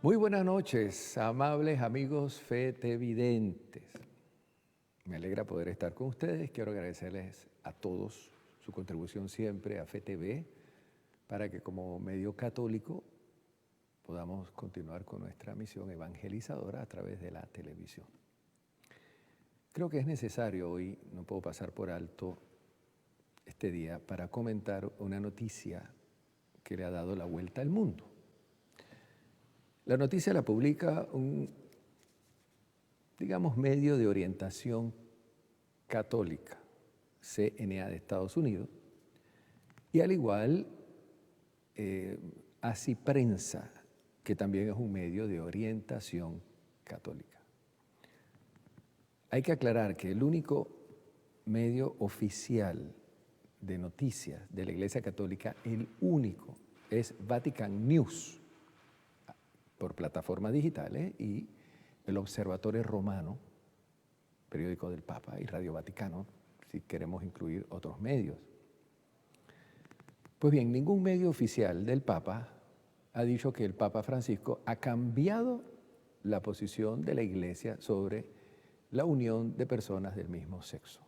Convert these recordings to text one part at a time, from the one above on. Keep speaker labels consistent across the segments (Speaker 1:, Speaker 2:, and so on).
Speaker 1: Muy buenas noches, amables amigos fetevidentes. Me alegra poder estar con ustedes. Quiero agradecerles a todos su contribución siempre a FeTV para que como medio católico podamos continuar con nuestra misión evangelizadora a través de la televisión. Creo que es necesario hoy, no puedo pasar por alto este día, para comentar una noticia que le ha dado la vuelta al mundo. La noticia la publica un, medio de orientación católica, CNA de Estados Unidos, y al igual Así Prensa, que también es un medio de orientación católica. Hay que aclarar que el único medio oficial de noticias de la Iglesia Católica, el único, es Vatican News, por plataformas digitales, y el Observatore Romano, periódico del Papa, y Radio Vaticano, si queremos incluir otros medios. Pues bien, ningún medio oficial del Papa ha dicho que el Papa Francisco ha cambiado la posición de la Iglesia sobre la unión de personas del mismo sexo.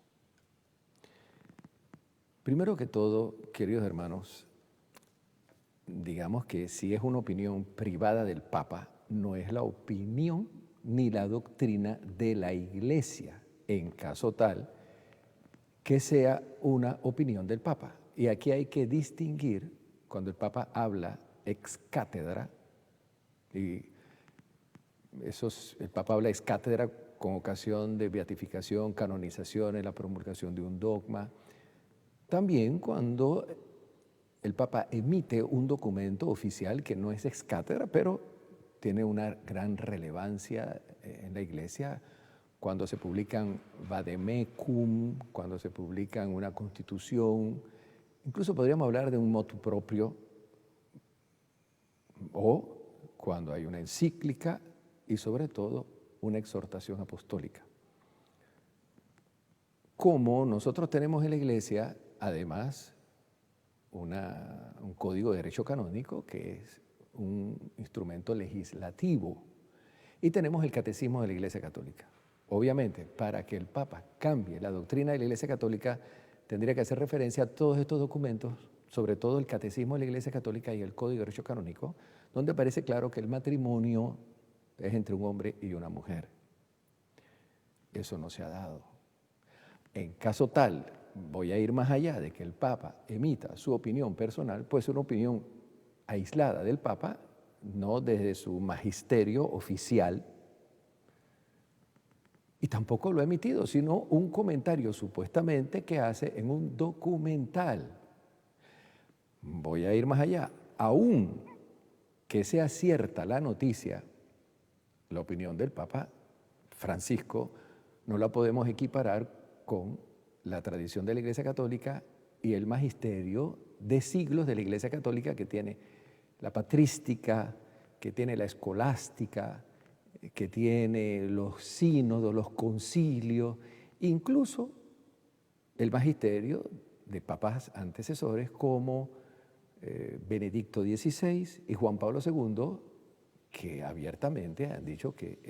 Speaker 1: Primero que todo, queridos hermanos, digamos que si es una opinión privada del Papa, no es la opinión ni la doctrina de la Iglesia, en caso tal que sea una opinión del Papa. Y aquí hay que distinguir, cuando el Papa habla ex cátedra, y el Papa habla ex cátedra con ocasión de beatificación, canonizaciones, la promulgación de un dogma, también cuando el Papa emite un documento oficial que no es ex cátedra, pero tiene una gran relevancia en la Iglesia, cuando se publican vademecum, cuando se publican una constitución, incluso podríamos hablar de un motu proprio, o cuando hay una encíclica y sobre todo una exhortación apostólica. Como nosotros tenemos en la Iglesia, además, un código de derecho canónico que es un instrumento legislativo, y tenemos el catecismo de la Iglesia Católica. Obviamente, para que el Papa cambie la doctrina de la Iglesia Católica, tendría que hacer referencia a todos estos documentos, sobre todo el catecismo de la Iglesia Católica y el código de derecho canónico, donde aparece claro que el matrimonio es entre un hombre y una mujer. Eso no se ha dado. En caso tal, voy a ir más allá de que el Papa emita su opinión personal, pues una opinión aislada del Papa, no desde su magisterio oficial, y tampoco lo ha emitido, sino un comentario supuestamente que hace en un documental. Voy a ir más allá, aún que sea cierta la noticia, la opinión del Papa Francisco, no la podemos equiparar con la tradición de la Iglesia Católica y el magisterio de siglos de la Iglesia Católica, que tiene la patrística, que tiene la escolástica, que tiene los sínodos, los concilios, incluso el magisterio de papas antecesores como Benedicto XVI y Juan Pablo II, que abiertamente han dicho que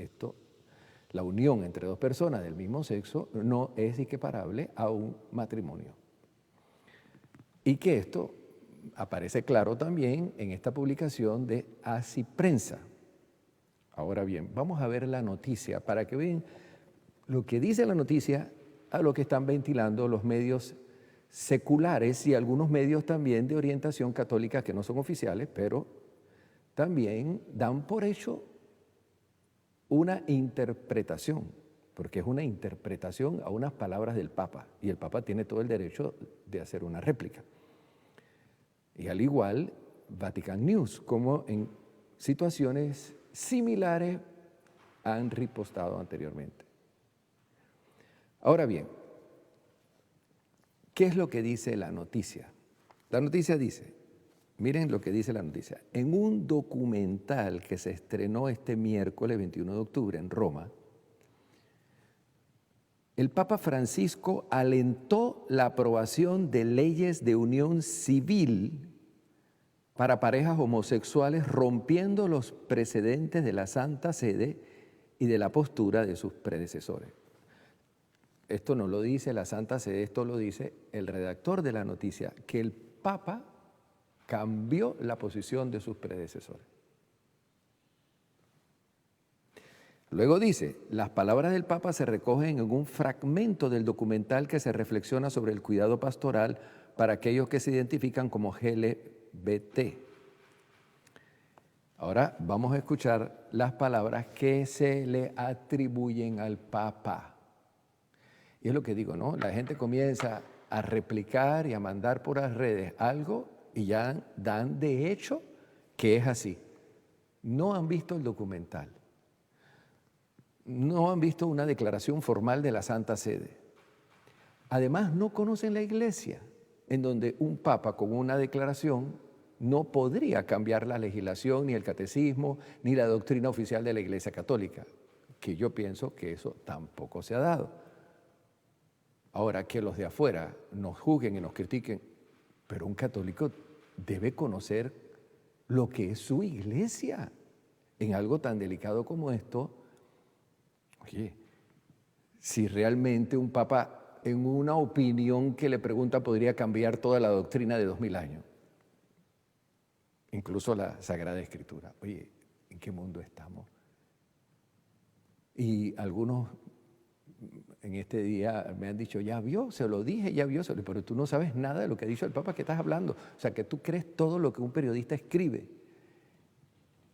Speaker 1: la unión entre dos personas del mismo sexo no es equiparable a un matrimonio. Y que esto aparece claro también en esta publicación de Así Prensa. Ahora bien, vamos a ver la noticia para que vean lo que dice la noticia a lo que están ventilando los medios seculares y algunos medios también de orientación católica que no son oficiales, pero también dan por hecho una interpretación, porque es una interpretación a unas palabras del Papa, y el Papa tiene todo el derecho de hacer una réplica. Y al igual, Vatican News, como en situaciones similares han ripostado anteriormente. Ahora bien, ¿qué es lo que dice la noticia? La noticia dice, miren lo que dice la noticia, en un documental que se estrenó este miércoles 21 de octubre en Roma, el Papa Francisco alentó la aprobación de leyes de unión civil para parejas homosexuales, rompiendo los precedentes de la Santa Sede y de la postura de sus predecesores. Esto no lo dice la Santa Sede, esto lo dice el redactor de la noticia, que el Papa cambió la posición de sus predecesores. Luego dice, las palabras del Papa se recogen en un fragmento del documental que se reflexiona sobre el cuidado pastoral para aquellos que se identifican como LGBT. Ahora vamos a escuchar las palabras que se le atribuyen al Papa. Y es lo que digo, ¿no? La gente comienza a replicar y a mandar por las redes algo y ya dan de hecho que es así. No han visto el documental. No han visto una declaración formal de la Santa Sede. Además, no conocen la Iglesia, en donde un papa con una declaración no podría cambiar la legislación, ni el catecismo, ni la doctrina oficial de la Iglesia Católica, que yo pienso que eso tampoco se ha dado. Ahora, que los de afuera nos juzguen y nos critiquen, pero un católico debe conocer lo que es su Iglesia en algo tan delicado como esto. Oye, si realmente un papa en una opinión que le pregunta podría cambiar toda la doctrina de 2000 años, incluso la Sagrada Escritura. Oye, ¿en qué mundo estamos? Y algunos en este día me han dicho, ya vio, se lo dije, ya vio, pero tú no sabes nada de lo que ha dicho el Papa que estás hablando. O sea, que tú crees todo lo que un periodista escribe.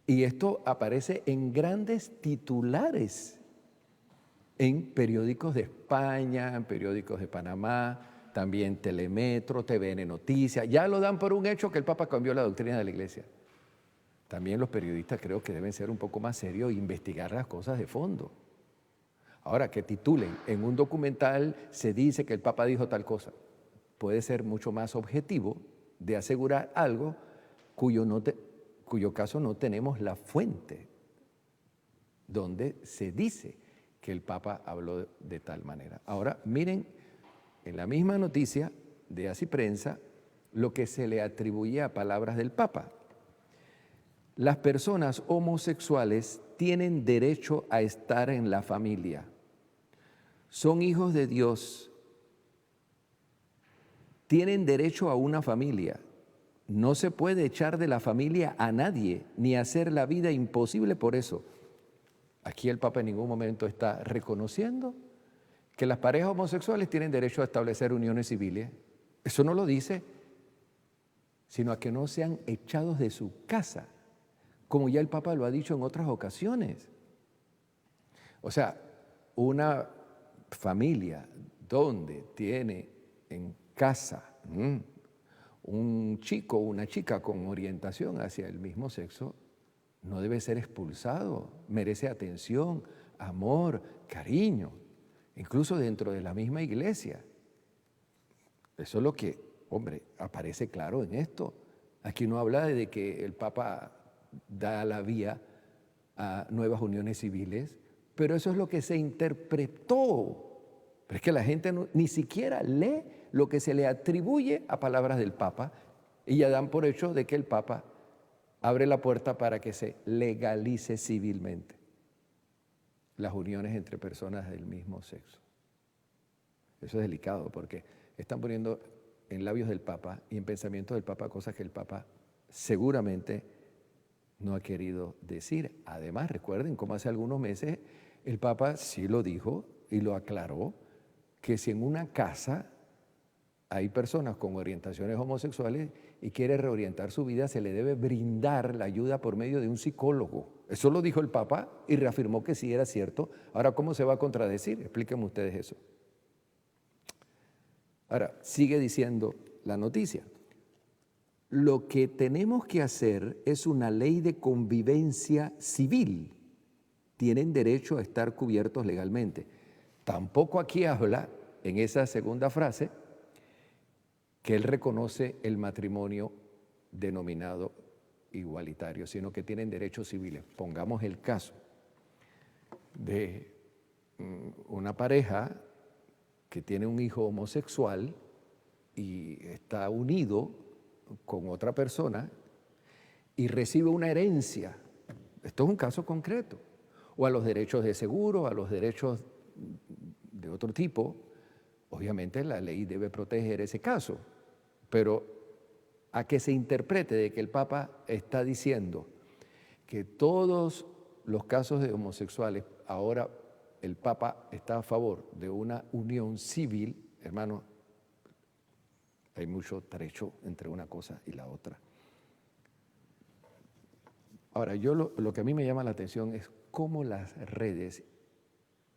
Speaker 1: Y esto aparece en grandes titulares en periódicos de España, en periódicos de Panamá, también Telemetro, TVN Noticias. Ya lo dan por un hecho que el Papa cambió la doctrina de la Iglesia. También los periodistas creo que deben ser un poco más serios e investigar las cosas de fondo. Ahora, que titulen en un documental se dice que el Papa dijo tal cosa, puede ser mucho más objetivo de asegurar algo cuyo caso no tenemos la fuente donde se dice que el Papa habló de tal manera. Ahora, miren, en la misma noticia de Así Prensa, lo que se le atribuye a palabras del Papa. Las personas homosexuales tienen derecho a estar en la familia. Son hijos de Dios. Tienen derecho a una familia. No se puede echar de la familia a nadie, ni hacer la vida imposible por eso. Aquí el Papa en ningún momento está reconociendo que las parejas homosexuales tienen derecho a establecer uniones civiles. Eso no lo dice, sino a que no sean echados de su casa, como ya el Papa lo ha dicho en otras ocasiones. O sea, una familia donde tiene en casa un chico o una chica con orientación hacia el mismo sexo, no debe ser expulsado, merece atención, amor, cariño, incluso dentro de la misma iglesia. Eso es lo que, hombre, aparece claro en esto. Aquí no habla de que el Papa da la vía a nuevas uniones civiles, pero eso es lo que se interpretó. Pero es que la gente ni siquiera lee lo que se le atribuye a palabras del Papa y ya dan por hecho de que el Papa abre la puerta para que se legalice civilmente las uniones entre personas del mismo sexo. Eso es delicado porque están poniendo en labios del Papa y en pensamientos del Papa cosas que el Papa seguramente no ha querido decir. Además, recuerden cómo hace algunos meses el Papa sí lo dijo y lo aclaró, que si en una casa hay personas con orientaciones homosexuales y quiere reorientar su vida, se le debe brindar la ayuda por medio de un psicólogo. Eso lo dijo el Papa y reafirmó que sí era cierto. Ahora, ¿cómo se va a contradecir? Explíquenme ustedes eso. Ahora, sigue diciendo la noticia. Lo que tenemos que hacer es una ley de convivencia civil. Tienen derecho a estar cubiertos legalmente. Tampoco aquí habla, en esa segunda frase, que él reconoce el matrimonio denominado igualitario, sino que tienen derechos civiles. Pongamos el caso de una pareja que tiene un hijo homosexual y está unido con otra persona y recibe una herencia, esto es un caso concreto, o a los derechos de seguro, a los derechos de otro tipo, obviamente la ley debe proteger ese caso, pero a que se interprete de que el Papa está diciendo que todos los casos de homosexuales, ahora el Papa está a favor de una unión civil, hermano, hay mucho trecho entre una cosa y la otra. Ahora, yo lo que a mí me llama la atención es cómo las redes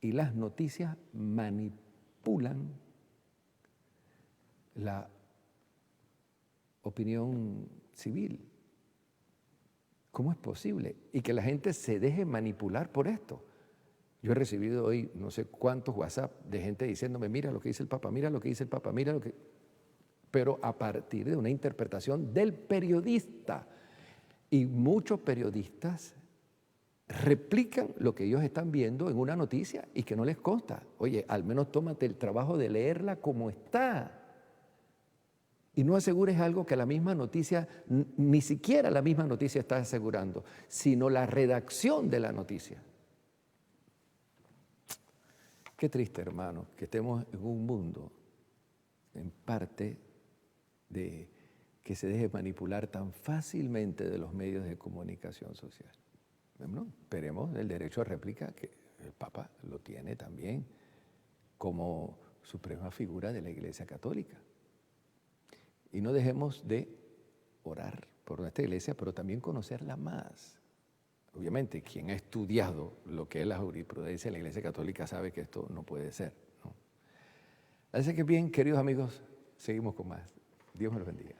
Speaker 1: y las noticias manipulan la opinión civil. ¿Cómo es posible? Y que la gente se deje manipular por esto. Yo he recibido hoy no sé cuántos WhatsApp de gente diciéndome, mira lo que dice el Papa, mira lo que dice el Papa, mira lo que... Pero a partir de una interpretación del periodista. Y muchos periodistas replican lo que ellos están viendo en una noticia y que no les consta. Oye, al menos tómate el trabajo de leerla como está. Y no asegures algo que la misma noticia, ni siquiera la misma noticia está asegurando, sino la redacción de la noticia. Qué triste, hermano, que estemos en un mundo, en parte, de que se deje manipular tan fácilmente de los medios de comunicación social. Bueno, esperemos el derecho a réplica, que el Papa lo tiene también como suprema figura de la Iglesia Católica. Y no dejemos de orar por nuestra iglesia, pero también conocerla más. Obviamente, quien ha estudiado lo que es la jurisprudencia de la Iglesia Católica sabe que esto no puede ser, ¿no? Así que bien, queridos amigos, seguimos con más. Dios me los bendiga.